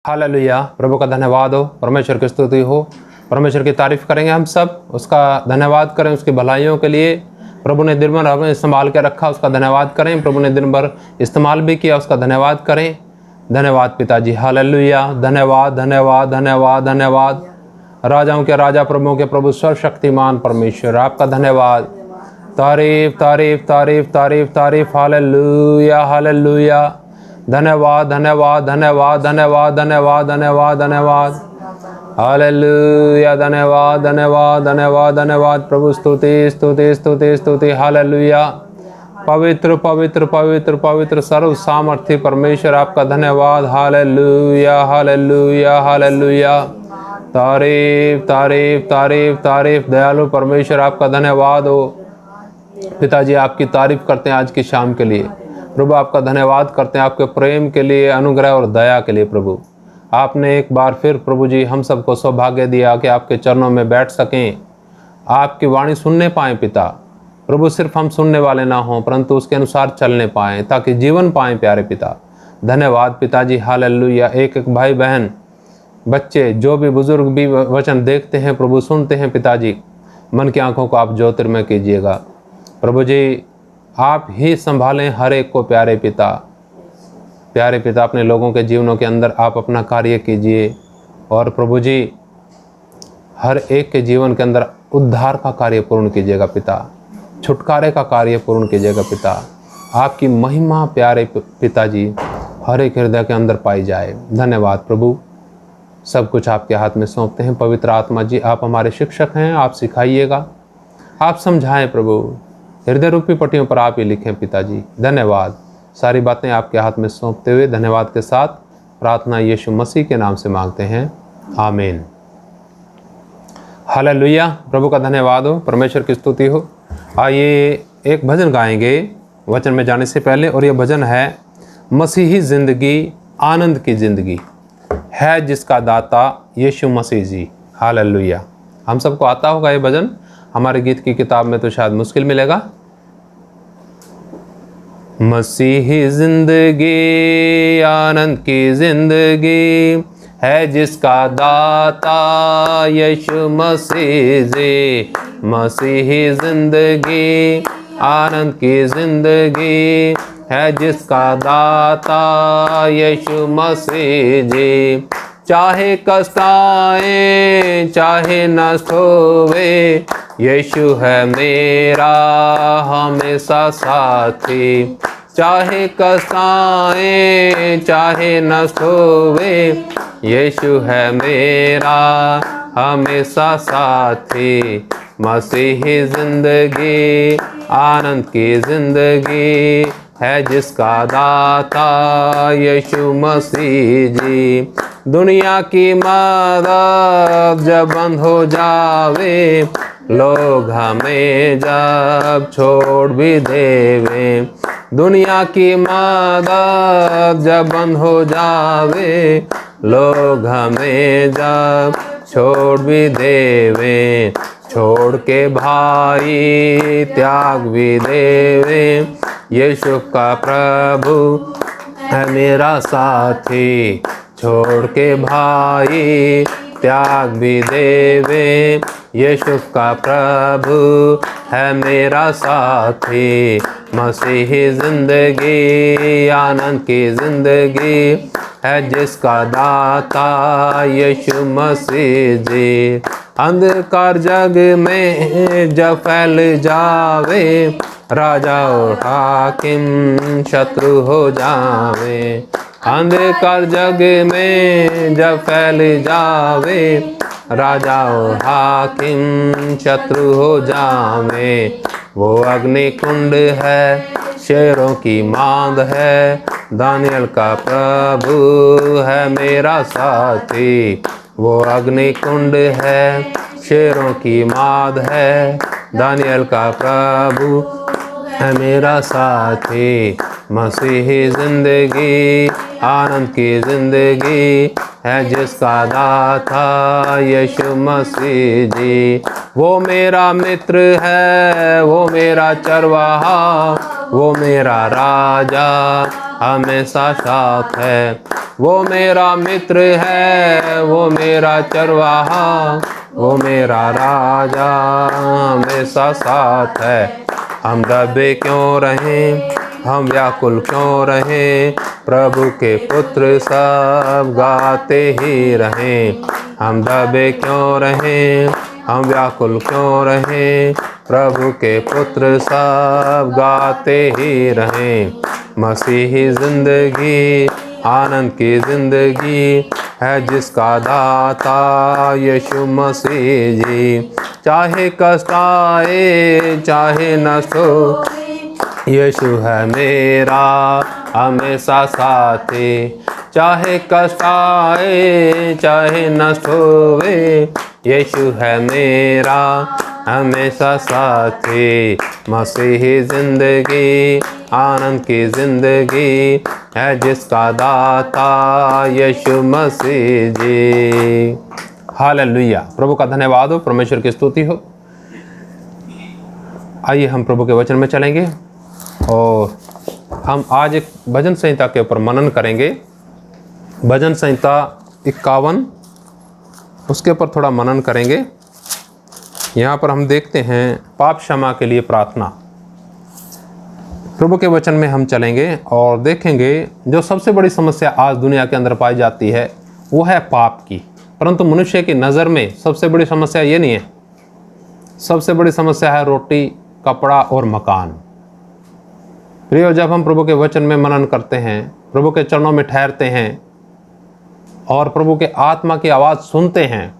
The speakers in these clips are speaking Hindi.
हालेलुया। प्रभु का धन्यवाद हो, परमेश्वर की स्तुति हो, परमेश्वर की तारीफ करेंगे हम सब, उसका धन्यवाद करें उसकी भलाइयों के लिए। प्रभु ने दिन भर हमें संभाल के रखा, उसका धन्यवाद करें। प्रभु ने दिन भर इस्तेमाल भी किया, उसका धन्यवाद करें। धन्यवाद पिताजी, हालेलुया। धन्यवाद धन्यवाद धन्यवाद धन्यवाद। राजाओं के राजा, प्रभुओं के प्रभु, सर्वशक्तिमान परमेश्वर, आपका धन्यवाद। तारीफ तारीफ तारीफ तारीफ तारीफ। Hallelujah hallelujah. धन्यवाद धन्यवाद धन्यवाद धन्यवाद धन्यवाद धन्यवाद धन्यवाद। हालेलुया। धन्यवाद धन्यवाद धन्यवाद धन्यवाद। प्रभु स्तुति स्तुति स्तुति स्तुति। हालेलुया। पवित्र पवित्र पवित्र पवित्र सर्व सामर्थ्य परमेश्वर, आपका धन्यवाद। Hallelujah hallelujah hallelujah. तारीफ तारीफ तारीफ तारीफ। दयालु परमेश्वर, आपका धन्यवाद हो। पिताजी आपकी तारीफ करते हैं आज की शाम के लिए। प्रभु आपका धन्यवाद करते हैं आपके प्रेम के लिए, अनुग्रह और दया के लिए। प्रभु आपने एक बार फिर प्रभु जी हम सबको सौभाग्य दिया कि आपके चरणों में बैठ सकें, आपकी वाणी सुनने पाएँ। पिता प्रभु सिर्फ हम सुनने वाले ना हों, परंतु उसके अनुसार चलने पाएँ, ताकि जीवन पाएँ। प्यारे पिता धन्यवाद पिताजी। हालेलुया। एक एक भाई बहन, बच्चे, जो भी बुजुर्ग भी वचन देखते हैं प्रभु, सुनते हैं पिताजी, मन की आंखों को आप ज्योतिर्मय कीजिएगा। प्रभु जी आप ही संभालें हर एक को। प्यारे पिता अपने लोगों के जीवनों के अंदर आप अपना कार्य कीजिए, और प्रभु जी हर एक के जीवन के अंदर उद्धार का कार्य पूर्ण कीजिएगा पिता, छुटकारे का कार्य पूर्ण कीजिएगा पिता। आपकी महिमा प्यारे पिताजी हर एक हृदय के अंदर पाई जाए। धन्यवाद प्रभु। सब कुछ आपके हाथ में सौंपते हैं। पवित्र आत्मा जी आप हमारे शिक्षक हैं, आप सिखाइएगा, आप समझाएं प्रभु। हृदय रूपी पट्टियों पर आप ही लिखें पिताजी। धन्यवाद। सारी बातें आपके हाथ में सौंपते हुए धन्यवाद के साथ प्रार्थना यीशु मसीह के नाम से मांगते हैं, आमीन। हालेलुया। प्रभु का धन्यवाद हो, परमेश्वर की स्तुति हो। आइए एक भजन गाएंगे वचन में जाने से पहले, और यह भजन है मसीही ज़िंदगी आनंद की ज़िंदगी है जिसका दाता यीशु मसीह जी। हालेलुया। हम सबको आता होगा ये भजन, हमारे गीत की किताब में तो शायद मुश्किल मिलेगा। मसीही ज़िंदगी आनंद की ज़िंदगी है जिसका दाता यीशु मसीह जी। मसीही ज़िंदगी आनंद की ज़िंदगी है जिसका दाता यीशु मसीह जी। चाहे कष्ट आए चाहे नष्ट होवे, यीशु है मेरा हमेशा साथी। चाहे कष्ट आए चाहे नष्ट होवे, यीशु है मेरा हमेशा साथी। मसीही ज़िंदगी आनंद की ज़िंदगी है जिसका दाता यीशु मसीह जी। दुनिया की मदद जब बंद हो जावे, लोग हमें जब छोड़ भी देवे। दुनिया की मदद जब बंद हो जावे, लोग हमें जब छोड़ भी देवे। छोड़ के भाई त्याग भी देवे, यीशु का प्रभु है मेरा साथी। छोड़ के भाई त्याग भी देवे, यीशु का प्रभु है मेरा साथी। मसीही ज़िंदगी आनंद की ज़िंदगी है जिसका दाता यीशु मसीह जी। अंधकार जग में जब फैल जावे, राजा और हाकिम शत्रु हो जावे। अंधकार जग में जब फैल जावे, राजा और हाकिम शत्रु हो जावे। वो अग्नि कुंड है, शेरों की मांद है, दानियल का प्रभु है मेरा साथी। वो अग्नि कुंड है, शेरों की माद है, दानियल का प्रभु है मेरा साथी। मसीही ज़िंदगी आनंद की ज़िंदगी है जिसका दाता यीशु मसीह जी। वो मेरा मित्र है, वो मेरा चरवाहा, वो मेरा राजा हमेशा साथ है। वो मेरा मित्र है, वो मेरा चरवाहा, वो मेरा राजा हमेशा साथ है। हम दबे क्यों रहें, हम व्याकुल क्यों रहें, प्रभु के पुत्र सब गाते ही रहें। हम दबे क्यों रहें, हम व्याकुल क्यों रहें, प्रभु के पुत्र सब गाते ही रहें। मसीही जिंदगी आनंद की जिंदगी है, जिसका दाता यीशु मसीह जी। चाहे कष्ट आए चाहे नष्ट हो, यीशु है मेरा हमेशा साथी। चाहे कष्ट आए चाहे नष्ट होवे, यीशु है मेरा हमेशा साथी। मसीही जिंदगी आनंद की जिंदगी है, जिसका दाता यीशु मसीह जी। हालेलुया। प्रभु का धन्यवाद हो, परमेश्वर की स्तुति हो। आइए हम प्रभु के वचन में चलेंगे और हम आज एक भजन संहिता के ऊपर मनन करेंगे। भजन संहिता 51, उसके ऊपर थोड़ा मनन करेंगे। यहाँ पर हम देखते हैं पाप क्षमा के लिए प्रार्थना। प्रभु के वचन में हम चलेंगे और देखेंगे जो सबसे बड़ी समस्या आज दुनिया के अंदर पाई जाती है वो है पाप की। परंतु मनुष्य की नज़र में सबसे बड़ी समस्या ये नहीं है। सबसे बड़ी समस्या है रोटी, कपड़ा और मकान। प्रियो, जब हम प्रभु के वचन में मनन करते हैं, प्रभु के चरणों में ठहरते हैं और प्रभु के आत्मा की आवाज़ सुनते हैं,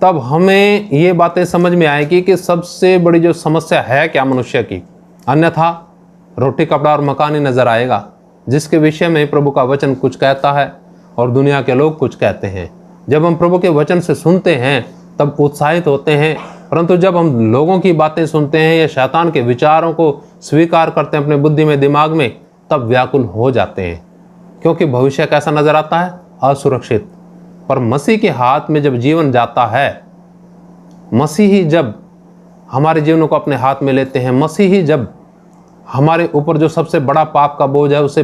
तब हमें ये बातें समझ में आएगी कि सबसे बड़ी जो समस्या है क्या मनुष्य की। अन्यथा रोटी, कपड़ा और मकान ही नज़र आएगा, जिसके विषय में प्रभु का वचन कुछ कहता है और दुनिया के लोग कुछ कहते हैं। जब हम प्रभु के वचन से सुनते हैं तब उत्साहित होते हैं, परंतु जब हम लोगों की बातें सुनते हैं या शैतान के विचारों को स्वीकार करते हैं अपने बुद्धि में, दिमाग में, तब व्याकुल हो जाते हैं, क्योंकि भविष्य कैसा नज़र आता है? असुरक्षित। पर मसीह के हाथ में जब जीवन जाता है, मसीह ही जब हमारे जीवनों को अपने हाथ में लेते हैं, मसीह ही जब हमारे ऊपर जो सबसे बड़ा पाप का बोझ है उसे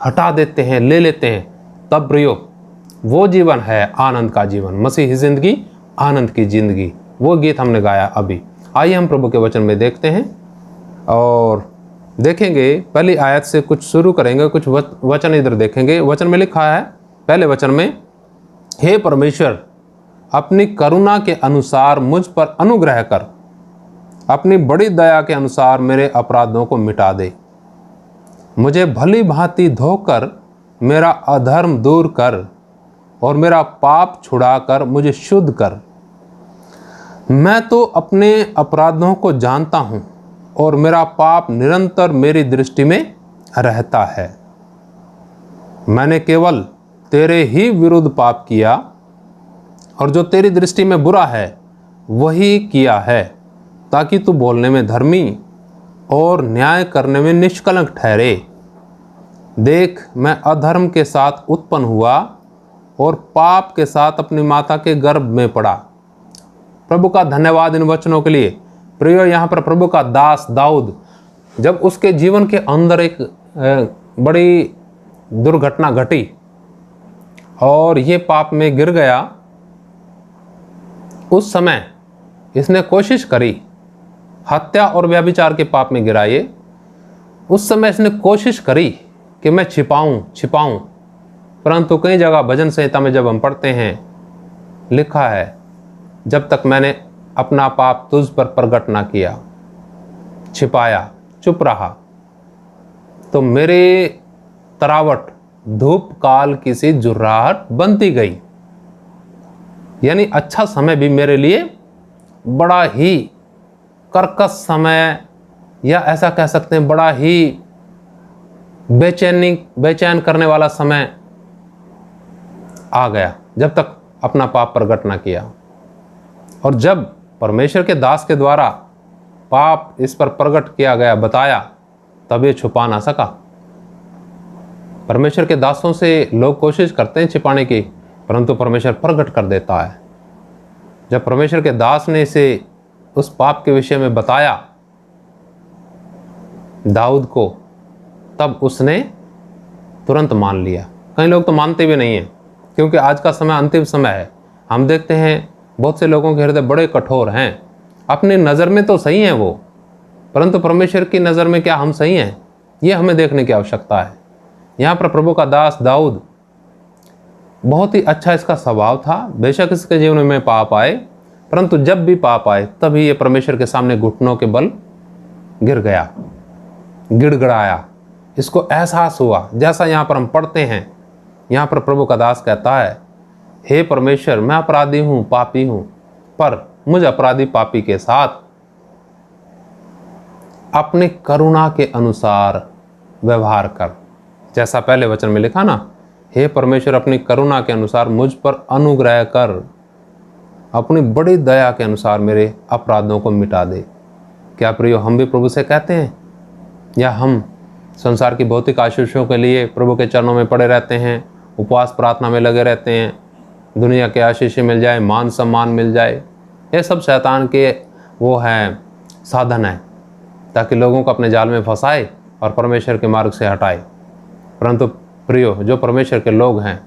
हटा देते हैं, ले लेते हैं, तब प्रियो वो जीवन है आनंद का जीवन। मसीही जिंदगी आनंद की जिंदगी, वो गीत हमने गाया अभी। आइए हम प्रभु के वचन में देखते हैं और देखेंगे। पहली आयत से कुछ शुरू करेंगे, कुछ वचन इधर देखेंगे। वचन में लिखा है, पहले वचन में, हे परमेश्वर, अपनी करुणा के अनुसार मुझ पर अनुग्रह कर, अपनी बड़ी दया के अनुसार मेरे अपराधों को मिटा दे। मुझे भली भांति धोकर मेरा अधर्म दूर कर और मेरा पाप छुड़ाकर मुझे शुद्ध कर। मैं तो अपने अपराधों को जानता हूँ और मेरा पाप निरंतर मेरी दृष्टि में रहता है। मैंने केवल तेरे ही विरुद्ध पाप किया और जो तेरी दृष्टि में बुरा है वही किया है, ताकि तू बोलने में धर्मी और न्याय करने में निष्कलंक ठहरे। देख, मैं अधर्म के साथ उत्पन्न हुआ और पाप के साथ अपनी माता के गर्भ में पड़ा। प्रभु का धन्यवाद इन वचनों के लिए। प्रियो, यहाँ पर प्रभु का दास दाऊद, जब उसके जीवन के अंदर एक बड़ी दुर्घटना घटी और ये पाप में गिर गया, उस समय इसने कोशिश करी, हत्या और व्यभिचार के पाप में गिरा ये। उस समय इसने कोशिश करी कि मैं छिपाऊं, परंतु कई जगह भजन संहिता में जब हम पढ़ते हैं, लिखा है, जब तक मैंने अपना पाप तुझ पर प्रकट ना किया, छिपाया, चुप रहा, तो मेरे तरावट धूप काल की सी जुर्राहट बनती गई। यानी अच्छा समय भी मेरे लिए बड़ा ही कर्कश समय, या ऐसा कह सकते हैं बड़ा ही बेचैन करने वाला समय आ गया, जब तक अपना पाप प्रकट ना किया। और जब परमेश्वर के दास के द्वारा पाप इस पर प्रकट किया गया, बताया, तब ये छुपा ना सका। परमेश्वर के दासों से लोग कोशिश करते हैं छिपाने की, परंतु परमेश्वर प्रकट कर देता है। जब परमेश्वर के दास ने इसे उस पाप के विषय में बताया दाऊद को, तब उसने तुरंत मान लिया, कई लोग तो मानते भी नहीं हैं, क्योंकि आज का समय अंतिम समय है। हम देखते हैं बहुत से लोगों के हृदय बड़े कठोर हैं। अपनी नज़र में तो सही हैं वो, परंतु परमेश्वर की नज़र में क्या हम सही हैं, ये हमें देखने की आवश्यकता है। यहाँ पर प्रभु का दास दाऊद, बहुत ही अच्छा इसका स्वभाव था। बेशक इसके जीवन में पाप आए, परंतु जब भी पाप आए तभी ये परमेश्वर के सामने घुटनों के बल गिर गया, गिड़गिड़ाया। इसको एहसास हुआ, जैसा यहाँ पर हम पढ़ते हैं। यहाँ पर प्रभु का दास कहता है, हे परमेश्वर, मैं अपराधी हूँ, पापी हूँ, पर मुझ अपराधी पापी के साथ अपनी करुणा के अनुसार व्यवहार कर। जैसा पहले वचन में लिखा ना, हे परमेश्वर, अपनी करुणा के अनुसार मुझ पर अनुग्रह कर, अपनी बड़ी दया के अनुसार मेरे अपराधों को मिटा दे। क्या प्रियो, हम भी प्रभु से कहते हैं, या हम संसार की भौतिक आशीषों के लिए प्रभु के चरणों में पड़े रहते हैं, उपवास प्रार्थना में लगे रहते हैं, दुनिया के आशीष मिल जाए, मान सम्मान मिल जाए, ये सब शैतान के वो हैं साधन हैं, ताकि लोगों को अपने जाल में फंसाए और परमेश्वर के मार्ग से हटाए। परंतु प्रियो, जो परमेश्वर के लोग हैं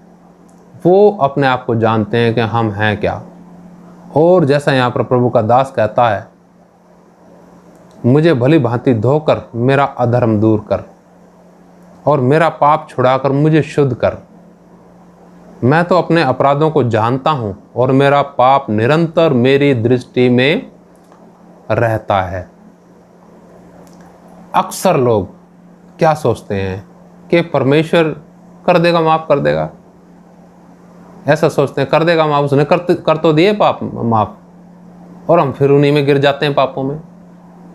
वो अपने आप को जानते हैं कि हम हैं क्या। और जैसा यहाँ पर प्रभु का दास कहता है, मुझे भली भांति धोकर मेरा अधर्म दूर कर और मेरा पाप छुड़ाकर मुझे शुद्ध कर। मैं तो अपने अपराधों को जानता हूँ और मेरा पाप निरंतर मेरी दृष्टि में रहता है। अक्सर लोग क्या सोचते हैं कि परमेश्वर कर देगा, माफ़ कर देगा। ऐसा सोचते हैं, कर देगा माफ़, उसने कर तो दिए पाप माफ़, और हम फिर उन्हीं में गिर जाते हैं पापों में।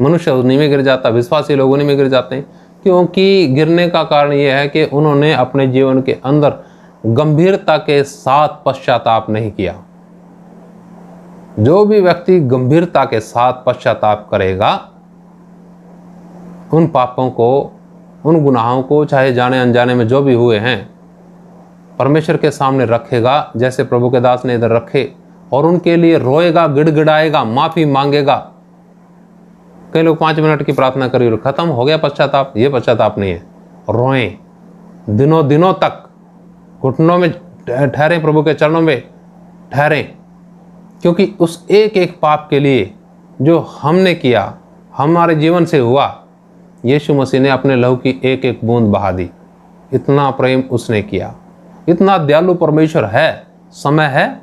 मनुष्य उन्हीं में गिर जाता है, विश्वासी लोग उन्हीं में गिर जाते हैं, क्योंकि गिरने का कारण यह है कि उन्होंने अपने जीवन के अंदर गंभीरता के साथ पश्चाताप नहीं किया। जो भी व्यक्ति गंभीरता के साथ पश्चाताप करेगा, उन पापों को, उन गुनाहों को, चाहे जाने अनजाने में जो भी हुए हैं, परमेश्वर के सामने रखेगा, जैसे प्रभु के दास ने इधर रखे, और उनके लिए रोएगा, गिड़गिड़ाएगा, माफ़ी मांगेगा। कई लोग 5 मिनट की प्रार्थना करी और खत्म हो गया पश्चाताप। ये पश्चाताप नहीं है। रोएं, दिनों दिनों तक घुटनों में ठहरें, प्रभु के चरणों में ठहरें, क्योंकि उस एक एक पाप के लिए जो हमने किया, हमारे जीवन से हुआ, यीशु मसीह ने अपने लहू की एक एक बूंद बहा दी। इतना प्रेम उसने किया। इतना दयालु परमेश्वर है। समय है,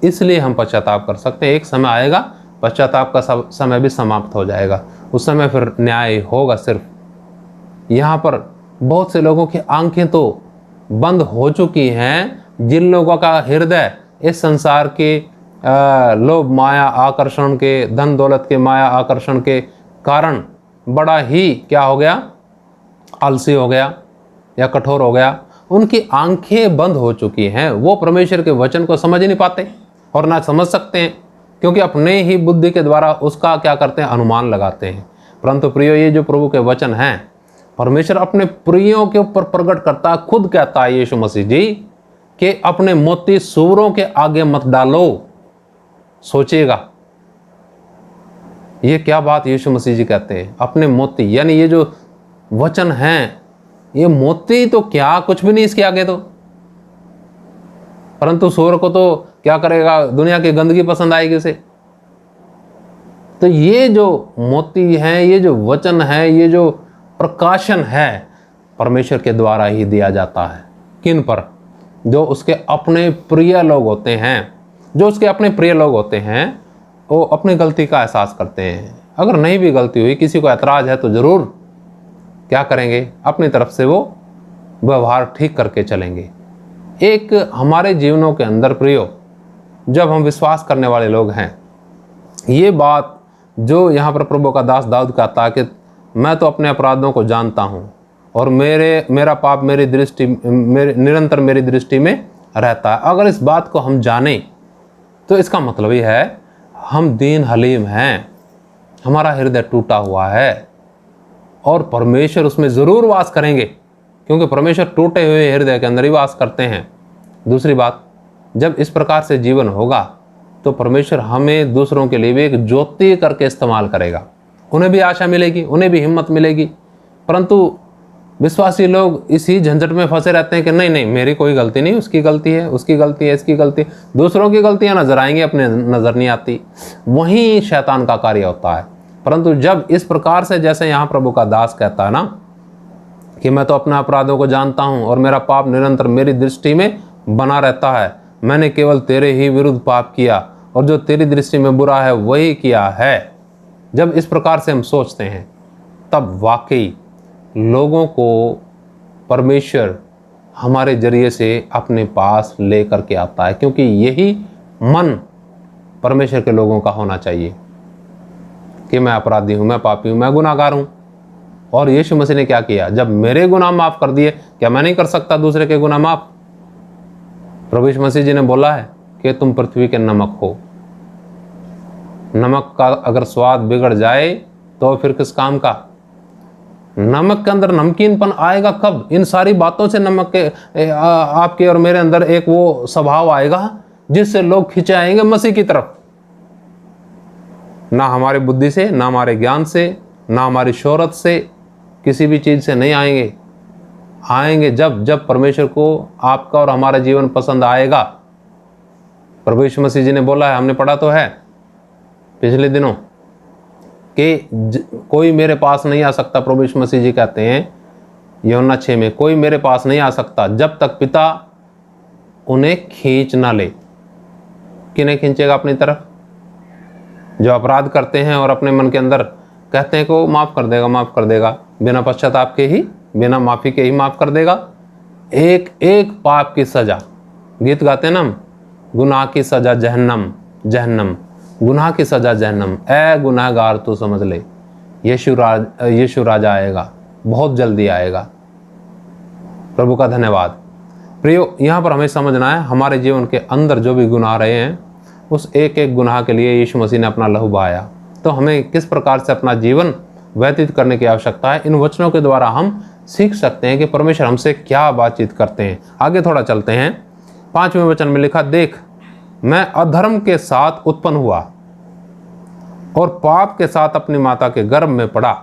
इसलिए हम पश्चाताप कर सकते हैं। एक समय आएगा, पश्चाताप का समय भी समाप्त हो जाएगा। उस समय फिर न्याय होगा। सिर्फ यहाँ पर बहुत से लोगों की आंखें तो बंद हो चुकी हैं, जिन लोगों का हृदय इस संसार के लोभ माया आकर्षण के, धन दौलत के माया आकर्षण के कारण बड़ा ही क्या हो गया, आलसी हो गया या कठोर हो गया। उनकी आंखें बंद हो चुकी हैं। वो परमेश्वर के वचन को समझ ही नहीं पाते और ना समझ सकते हैं, क्योंकि अपने ही बुद्धि के द्वारा उसका क्या करते हैं, अनुमान लगाते हैं। परंतु प्रियो, ये जो प्रभु के वचन हैं, परमेश्वर अपने प्रियों के ऊपर प्रकट करता है। खुद कहता है यीशु मसीह जी कि अपने मोती सूअरों के आगे मत डालो। सोचिएगा, ये क्या बात यीशु मसीह जी कहते हैं, अपने मोती, यानी ये जो वचन हैं, ये मोती तो क्या, कुछ भी नहीं इसके आगे तो। परंतु सूअर को तो क्या करेगा, दुनिया की गंदगी पसंद आएगी उसे। तो ये जो मोती हैं, ये जो वचन है, ये जो प्रकाशन है, परमेश्वर के द्वारा ही दिया जाता है। किन पर? जो उसके अपने प्रिय लोग होते हैं। जो उसके अपने प्रिय लोग होते हैं, वो अपनी गलती का एहसास करते हैं। अगर नहीं भी गलती हुई, किसी को ऐतराज़ है, तो ज़रूर क्या करेंगे, अपनी तरफ से वो व्यवहार ठीक करके चलेंगे। एक हमारे जीवनों के अंदर प्रियो, जब हम विश्वास करने वाले लोग हैं, ये बात जो यहाँ पर प्रभु का दास दाऊद कहता है कि मैं तो अपने अपराधों को जानता हूँ और मेरा पाप निरंतर मेरी दृष्टि में रहता है। अगर इस बात को हम जानें, तो इसका मतलब ये है, हम दीन हलीम हैं, हमारा हृदय टूटा हुआ है, और परमेश्वर उसमें ज़रूर वास करेंगे, क्योंकि परमेश्वर टूटे हुए हृदय के अंदर ही वास करते हैं। दूसरी बात, जब इस प्रकार से जीवन होगा, तो परमेश्वर हमें दूसरों के लिए भी एक ज्योति करके इस्तेमाल करेगा। उन्हें भी आशा मिलेगी, उन्हें भी हिम्मत मिलेगी। परंतु विश्वासी लोग इसी झंझट में फंसे रहते हैं कि नहीं नहीं मेरी कोई गलती नहीं, उसकी गलती है, उसकी गलती है, इसकी गलती। दूसरों की गलतियां नजर आएंगी, अपने नजर नहीं आती। वहीं शैतान का कार्य होता है। परंतु जब इस प्रकार से, जैसे यहाँ प्रभु का दास कहता है ना कि मैं तो अपने अपराधों को जानता हूं और मेरा पाप निरंतर मेरी दृष्टि में बना रहता है, मैंने केवल तेरे ही विरुद्ध पाप किया और जो तेरी दृष्टि में बुरा है वही किया है। जब इस प्रकार से हम सोचते हैं तब वाकई लोगों को परमेश्वर हमारे जरिए से अपने पास ले करके आता है, क्योंकि यही मन परमेश्वर के लोगों का होना चाहिए कि मैं अपराधी हूं, मैं पापी हूं, मैं गुनाहगार हूं। और यीशु मसीह ने क्या किया? जब मेरे गुनाह माफ कर दिए, क्या मैं नहीं कर सकता दूसरे के गुनाह माफ? प्रभु यीशु मसीह जी ने बोला है कि तुम पृथ्वी के नमक हो। नमक का अगर स्वाद बिगड़ जाए तो फिर किस काम का? नमक के अंदर नमकीनपन आएगा कब? इन सारी बातों से नमक के आपके और मेरे अंदर एक वो स्वभाव आएगा जिससे लोग खिंचे आएंगे मसीह की तरफ। ना हमारी बुद्धि से, ना हमारे ज्ञान से, ना हमारी शोहरत से, किसी भी चीज से नहीं आएंगे। आएंगे जब परमेश्वर को आपका और हमारा जीवन पसंद आएगा। प्रभु यीशु मसीह जी ने बोला है, हमने पढ़ा तो है पिछले दिनों कि कोई मेरे पास नहीं आ सकता। प्रभु यीशु मसीह जी कहते हैं यूहन्ना 6 में, कोई मेरे पास नहीं आ सकता जब तक पिता उन्हें खींच ना ले। किन्हें खींचेगा अपनी तरफ? जो अपराध करते हैं और अपने मन के अंदर कहते हैं कि वो माफ कर देगा, माफ कर देगा, बिना पश्चाताप के ही, बिना माफी के ही माफ कर देगा। एक एक पाप की सजा, गीत गाते हैं ना हम, गुनाह की सजा जहन्नम, जहन्नम, गुनाह की सजा जहन्नम, ए गुनाहगार तू समझ ले, यीशु राजा आएगा, बहुत जल्दी आएगा। प्रभु का धन्यवाद। प्रियो, यहाँ पर हमें समझना है हमारे जीवन के अंदर जो भी गुनाह रहे हैं, उस एक एक गुनाह के लिए यीशु मसीह ने अपना लहू बहाया। तो हमें किस प्रकार से अपना जीवन व्यतीत करने की आवश्यकता है, इन वचनों के द्वारा हम सीख सकते हैं कि परमेश्वर हमसे क्या बातचीत करते हैं। आगे थोड़ा चलते हैं। 5वें वचन में लिखा, देख मैं अधर्म के साथ उत्पन्न हुआ और पाप के साथ अपनी माता के गर्भ में पड़ा।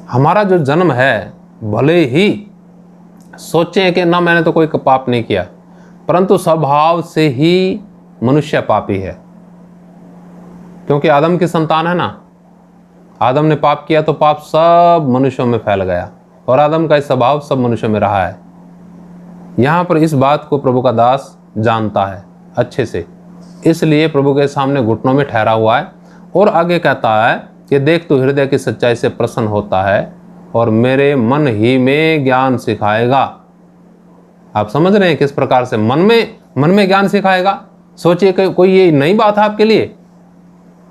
हमारा जो जन्म है, भले ही सोचें कि ना मैंने तो कोई पाप नहीं किया, परंतु स्वभाव से ही मनुष्य पापी है, क्योंकि आदम की संतान है ना। आदम ने पाप किया तो पाप सब मनुष्यों में फैल गया और आदम का स्वभाव सब मनुष्यों में रहा है। यहाँ पर इस बात को प्रभु का दास जानता है अच्छे से, इसलिए प्रभु के सामने घुटनों में ठहरा हुआ है और आगे कहता है कि देख तू हृदय की सच्चाई से प्रसन्न होता है और मेरे मन ही में ज्ञान सिखाएगा। आप समझ रहे हैं किस प्रकार से मन में ज्ञान सिखाएगा? सोचिए कि कोई ये नई बात है आपके लिए,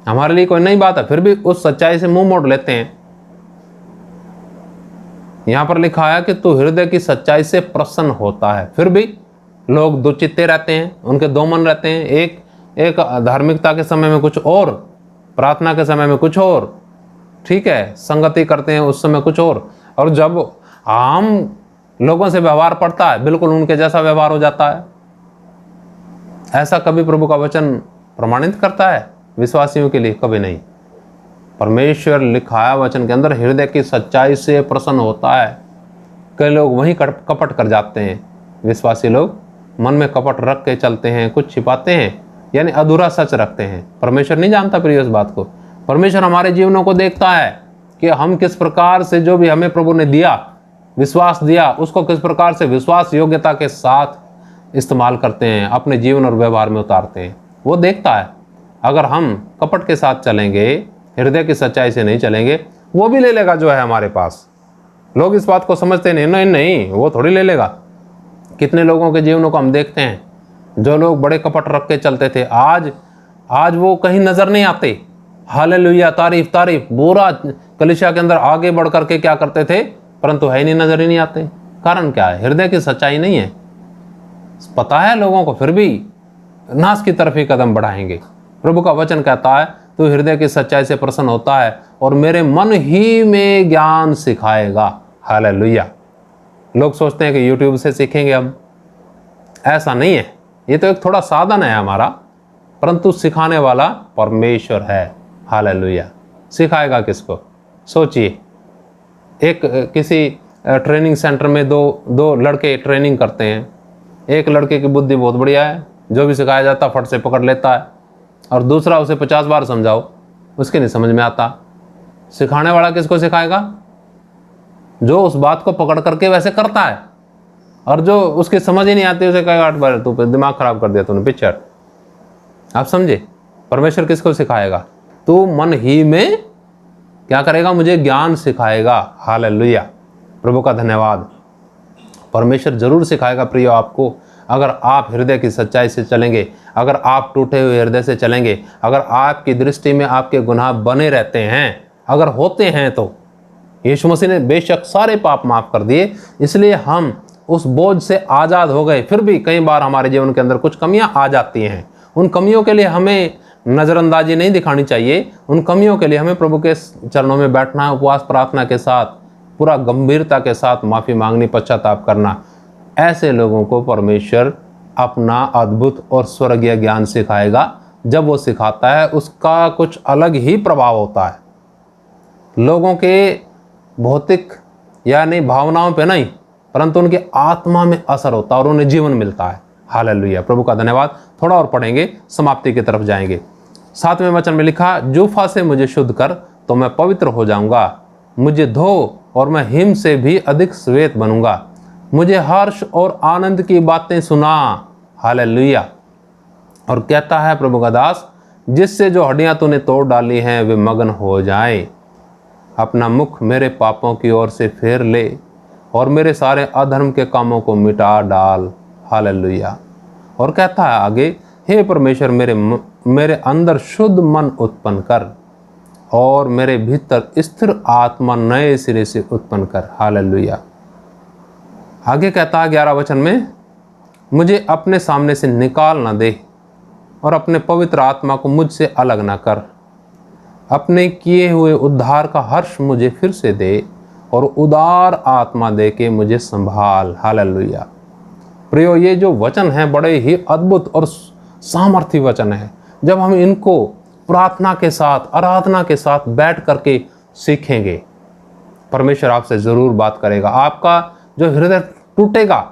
हमारे लिए कोई नई बात है, फिर भी उस सच्चाई से मुंह मोड़ लेते हैं। यहां पर लिखा है कि तू हृदय की सच्चाई से प्रसन्न होता है, फिर भी लोग दो चित्ते रहते हैं, उनके दो मन रहते हैं। एक धार्मिकता के समय में कुछ और, प्रार्थना के समय में कुछ और, ठीक है, संगति करते हैं उस समय कुछ और जब आम लोगों से व्यवहार पड़ता है बिल्कुल उनके जैसा व्यवहार हो जाता है। ऐसा कभी प्रभु का वचन प्रमाणित करता है विश्वासियों के लिए? कभी नहीं। परमेश्वर लिखाया वचन के अंदर हृदय की सच्चाई से प्रसन्न होता है। कई लोग वहीं कपट कर जाते हैं। विश्वासी लोग मन में कपट रख के चलते हैं, कुछ छिपाते हैं, यानी अधूरा सच रखते हैं। परमेश्वर नहीं जानता प्रिय इस बात को। परमेश्वर हमारे जीवनों को देखता है कि हम किस प्रकार से, जो भी हमें प्रभु ने दिया, विश्वास दिया, उसको किस प्रकार से विश्वास योग्यता के साथ इस्तेमाल करते हैं, अपने जीवन और व्यवहार में उतारते हैं। वो देखता है। अगर हम कपट के साथ चलेंगे, हृदय की सच्चाई से नहीं चलेंगे, वो भी ले लेगा जो है हमारे पास। लोग इस बात को समझते नहीं, वो थोड़ी ले लेगा। कितने लोगों के जीवनों को हम देखते हैं जो लोग बड़े कपट रख के चलते थे, आज वो कहीं नजर नहीं आते। हालेलुया, तारीफ तारीफ, पूरा कलीसिया के अंदर आगे बढ़ करके क्या करते थे, परंतु है नहीं, नजर ही नहीं आते। कारण क्या है? हृदय की सच्चाई नहीं है। पता है लोगों को, फिर भी नाश की तरफ ही कदम बढ़ाएंगे। प्रभु का वचन कहता है तू हृदय की सच्चाई से प्रसन्न होता है और मेरे मन ही में ज्ञान सिखाएगा। हालेलुया। लोग सोचते हैं कि यूट्यूब से सीखेंगे हम, ऐसा नहीं है। ये तो एक थोड़ा साधन है हमारा, परंतु सिखाने वाला परमेश्वर है। हालेलुया। सिखाएगा किसको? सोचिए, एक किसी ट्रेनिंग सेंटर में दो लड़के ट्रेनिंग करते हैं। एक लड़के की बुद्धि बहुत बढ़िया है, जो भी सिखाया जाता है फट से पकड़ लेता है, और दूसरा उसे 50 बार समझाओ उसके नहीं समझ में आता। सिखाने वाला किसको सिखाएगा? जो उस बात को पकड़ करके वैसे करता है, और जो उसकी समझ ही नहीं आती उसे कहेगा 8 बार तू दिमाग खराब कर दिया तूने, पीछे हट। आप समझे? परमेश्वर किसको सिखाएगा? तू मन ही में क्या करेगा? मुझे ज्ञान सिखाएगा। हालेलुया, प्रभु का धन्यवाद। परमेश्वर जरूर सिखाएगा प्रियो आपको, अगर आप हृदय की सच्चाई से चलेंगे, अगर आप टूटे हुए हृदय से चलेंगे, अगर आपकी दृष्टि में आपके गुनाह बने रहते हैं, अगर होते हैं तो यीशु मसीह ने बेशक सारे पाप माफ कर दिए, इसलिए हम उस बोझ से आज़ाद हो गए। फिर भी कई बार हमारे जीवन के अंदर कुछ कमियां आ जाती हैं। उन कमियों के लिए हमें नज़रअंदाजी नहीं दिखानी चाहिए। उन कमियों के लिए हमें प्रभु के चरणों में बैठना, उपवास प्रार्थना के साथ, पूरा गंभीरता के साथ माफ़ी मांगनी, पश्चाताप करना। ऐसे लोगों को परमेश्वर अपना अद्भुत और स्वर्गीय ज्ञान सिखाएगा। जब वो सिखाता है उसका कुछ अलग ही प्रभाव होता है, लोगों के भौतिक यानी भावनाओं पे नहीं, परंतु उनकी आत्मा में असर होता है और उन्हें जीवन मिलता है। हालेलुया, प्रभु का धन्यवाद। थोड़ा और पढ़ेंगे, समाप्ति की तरफ जाएंगे। 7वें वचन में लिखा, जूफा से मुझे शुद्ध कर तो मैं पवित्र हो जाऊंगा, मुझे धो और मैं हिम से भी अधिक श्वेत बनूंगा, मुझे हर्ष और आनंद की बातें सुना। हालेलुया। और कहता है प्रभु का दास, जिससे जो हड्डियां तूने तोड़ डाली हैं वे मगन हो जाएं। अपना मुख मेरे पापों की ओर से फेर ले और मेरे सारे अधर्म के कामों को मिटा डाल। हालेलुया। और कहता है आगे, हे परमेश्वर मेरे अंदर शुद्ध मन उत्पन्न कर और मेरे भीतर स्थिर आत्मा नए सिरे से उत्पन्न कर। हालेलुया। आगे कहता है 11 वचन में, मुझे अपने सामने से निकाल ना दे और अपने पवित्र आत्मा को मुझसे अलग ना कर। अपने किए हुए उद्धार का हर्ष मुझे फिर से दे और उदार आत्मा दे के मुझे संभाल। हालेलुया। प्रियो, ये जो वचन हैं बड़े ही अद्भुत और सामर्थी वचन है। जब हम इनको प्रार्थना के साथ, आराधना के साथ बैठ करके सीखेंगे, परमेश्वर आपसे ज़रूर बात करेगा। आपका जो हृदय टूटेगा,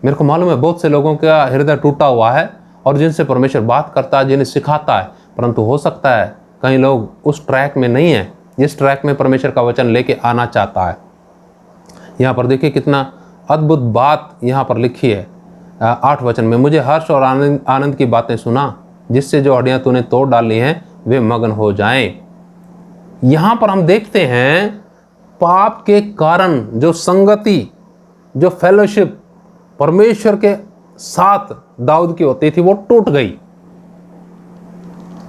मेरे को मालूम है बहुत से लोगों का हृदय टूटा हुआ है और जिनसे परमेश्वर बात करता है, जिन्हें सिखाता है, परंतु हो सकता है कई लोग उस ट्रैक में नहीं है जिस ट्रैक में परमेश्वर का वचन लेके आना चाहता है। यहाँ पर देखिए कितना अद्भुत बात यहाँ पर लिखी है 8 वचन में, मुझे हर्ष और आनंद की बातें सुना, जिससे जो हड्डियां तूने तोड़ डाली हैं वे मगन हो जाएं। यहाँ पर हम देखते हैं पाप के कारण जो संगति, जो फेलोशिप परमेश्वर के साथ दाऊद की होती थी वो टूट गई,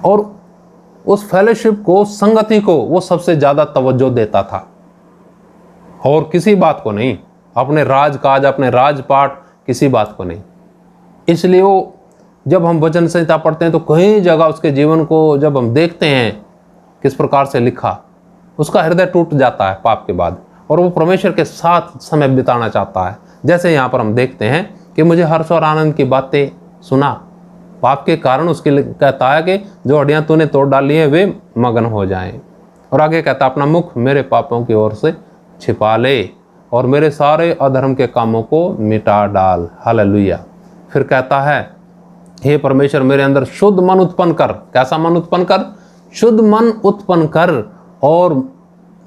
और उस फेलोशिप को, संगति को वो सबसे ज़्यादा तवज्जो देता था और किसी बात को नहीं, अपने राजकाज, अपने राजपाट, किसी बात को नहीं। इसलिए वो जब हम वचन संहिता पढ़ते हैं तो कई जगह उसके जीवन को जब हम देखते हैं किस प्रकार से लिखा, उसका हृदय टूट जाता है पाप के बाद और वो परमेश्वर के साथ समय बिताना चाहता है। जैसे यहाँ पर हम देखते हैं कि मुझे हर्ष और आनंद की बातें सुना, पाप के कारण उसके लिए कहता है कि जो हड्डियां तूने तोड़ डाली हैं वे मगन हो जाएं। और आगे कहता है, अपना मुख मेरे पापों की ओर से छिपा ले और मेरे सारे अधर्म के कामों को मिटा डाल। हालेलुया। फिर कहता है, हे परमेश्वर मेरे अंदर शुद्ध मन उत्पन्न कर। कैसा मन उत्पन्न कर? शुद्ध मन उत्पन्न कर और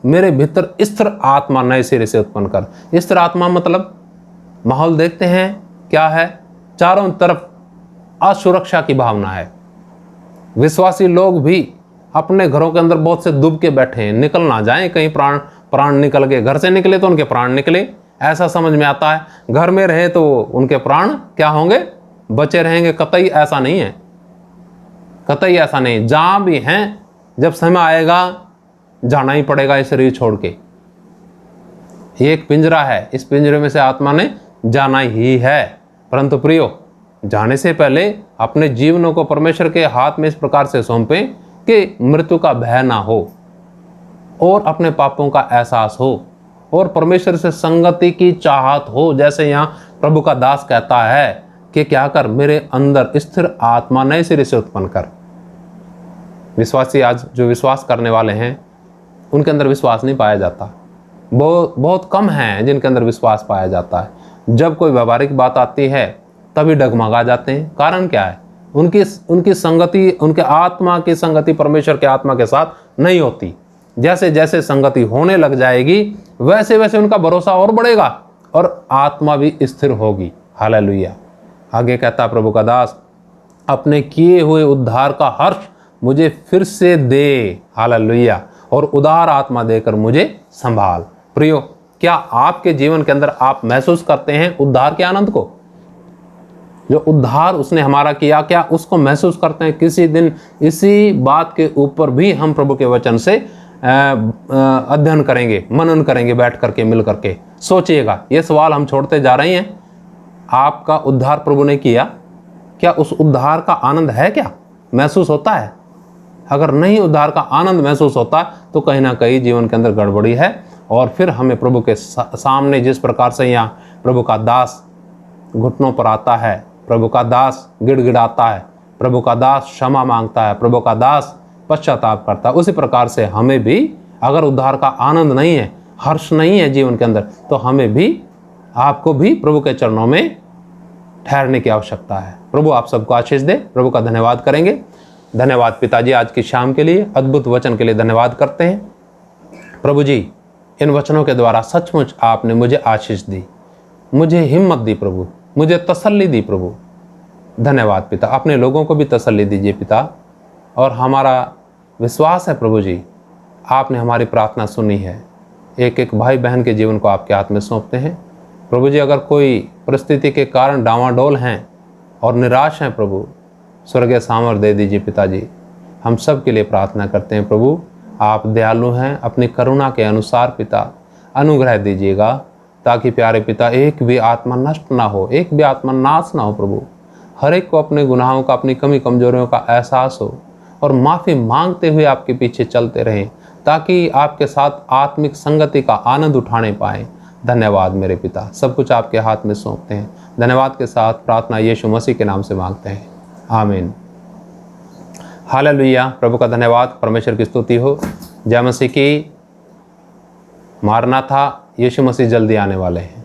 मेरे भीतर स्थिर आत्मा नए सिरे से उत्पन्न कर। स्थिर आत्मा मतलब माहौल देखते हैं क्या है, चारों तरफ असुरक्षा की भावना है। विश्वासी लोग भी अपने घरों के अंदर बहुत से डूब के बैठे हैं, निकल ना जाएं कहीं प्राण निकल गए। घर से निकले तो उनके प्राण निकले, ऐसा समझ में आता है। घर में रहे तो उनके प्राण क्या होंगे? बचे रहेंगे। कतई ऐसा नहीं है, कतई ऐसा नहीं। जहां भी हैं जब समय आएगा जाना ही पड़ेगा इस शरीर छोड़ के। ये एक पिंजरा है, इस पिंजरे में से आत्मा ने जाना ही है। परंतु प्रियो, जाने से पहले अपने जीवनों को परमेश्वर के हाथ में इस प्रकार से सौंपें कि मृत्यु का भय ना हो और अपने पापों का एहसास हो और परमेश्वर से संगति की चाहत हो। जैसे यहाँ प्रभु का दास कहता है कि क्या कर, मेरे अंदर स्थिर आत्मा नए सिरे से उत्पन्न कर। विश्वासी आज जो विश्वास करने वाले हैं उनके अंदर विश्वास नहीं पाया जाता। बहुत बहुत कम हैं जिनके अंदर विश्वास पाया जाता है। जब कोई व्यवहारिक बात आती है तभी डगमगा जाते हैं। कारण क्या है? उनकी संगति, उनके आत्मा की संगति परमेश्वर के आत्मा के साथ नहीं होती। जैसे जैसे संगति होने लग जाएगी वैसे वैसे उनका भरोसा और बढ़ेगा और आत्मा भी स्थिर होगी। हालेलुया। आगे कहता प्रभु का दास, अपने किए हुए उद्धार का हर्ष मुझे फिर से दे। हालेलुया। और उदार आत्मा देकर मुझे संभाल। प्रियो, क्या आपके जीवन के अंदर आप महसूस करते हैं उद्धार के आनंद को? जो उद्धार उसने हमारा किया, क्या उसको महसूस करते हैं? किसी दिन इसी बात के ऊपर भी हम प्रभु के वचन से अध्ययन करेंगे, मनन करेंगे, बैठ करके, मिल करके। सोचिएगा, ये सवाल हम छोड़ते जा रहे हैं। आपका उद्धार प्रभु ने किया, क्या उस उद्धार का आनंद है? क्या महसूस होता है? अगर नहीं उद्धार का आनंद महसूस होता तो कहीं ना कहीं जीवन के अंदर गड़बड़ी है। और फिर हमें प्रभु के सामने जिस प्रकार से यहाँ प्रभु का दास घुटनों पर आता है, प्रभु का दास गिड़गिड़ाता है, प्रभु का दास क्षमा मांगता है, प्रभु का दास पश्चाताप करता है, उसी प्रकार से हमें भी अगर उद्धार का आनंद नहीं है, हर्ष नहीं है जीवन के अंदर, तो हमें भी, आपको भी प्रभु के चरणों में ठहरने की आवश्यकता है। प्रभु आप सबको आशीष दे। प्रभु का धन्यवाद करेंगे। धन्यवाद पिताजी आज की शाम के लिए, अद्भुत वचन के लिए धन्यवाद करते हैं। प्रभु जी, इन वचनों के द्वारा सचमुच आपने मुझे आशीष दी, मुझे हिम्मत दी प्रभु, मुझे तसल्ली दी प्रभु। धन्यवाद पिता। अपने लोगों को भी तसल्ली दीजिए पिता। और हमारा विश्वास है प्रभु जी, आपने हमारी प्रार्थना सुनी है। एक एक भाई बहन के जीवन को आपके हाथ में सौंपते हैं प्रभु जी। अगर कोई परिस्थिति के कारण डांवाडोल हैं और निराश हैं प्रभु, स्वर्गीय सामर्थ्य दे दीजिए पिताजी। हम सब के लिए प्रार्थना करते हैं प्रभु। आप दयालु हैं, अपनी करुणा के अनुसार पिता अनुग्रह दीजिएगा, ताकि प्यारे पिता एक भी आत्मा नष्ट ना हो, एक भी आत्मा नाश ना हो प्रभु। हर एक को अपने गुनाहों का, अपनी कमी कमजोरियों का एहसास हो और माफ़ी मांगते हुए आपके पीछे चलते रहें, ताकि आपके साथ आत्मिक संगति का आनंद उठाने पाएँ। धन्यवाद मेरे पिता। सब कुछ आपके हाथ में सौंपते हैं। धन्यवाद के साथ प्रार्थना यीशु मसीह के नाम से मांगते हैं, आमीन। हालेलुया। प्रभु का धन्यवाद, परमेश्वर की स्तुति हो। जय मसीह की। मारना था, यीशु मसीह जल्दी आने वाले हैं।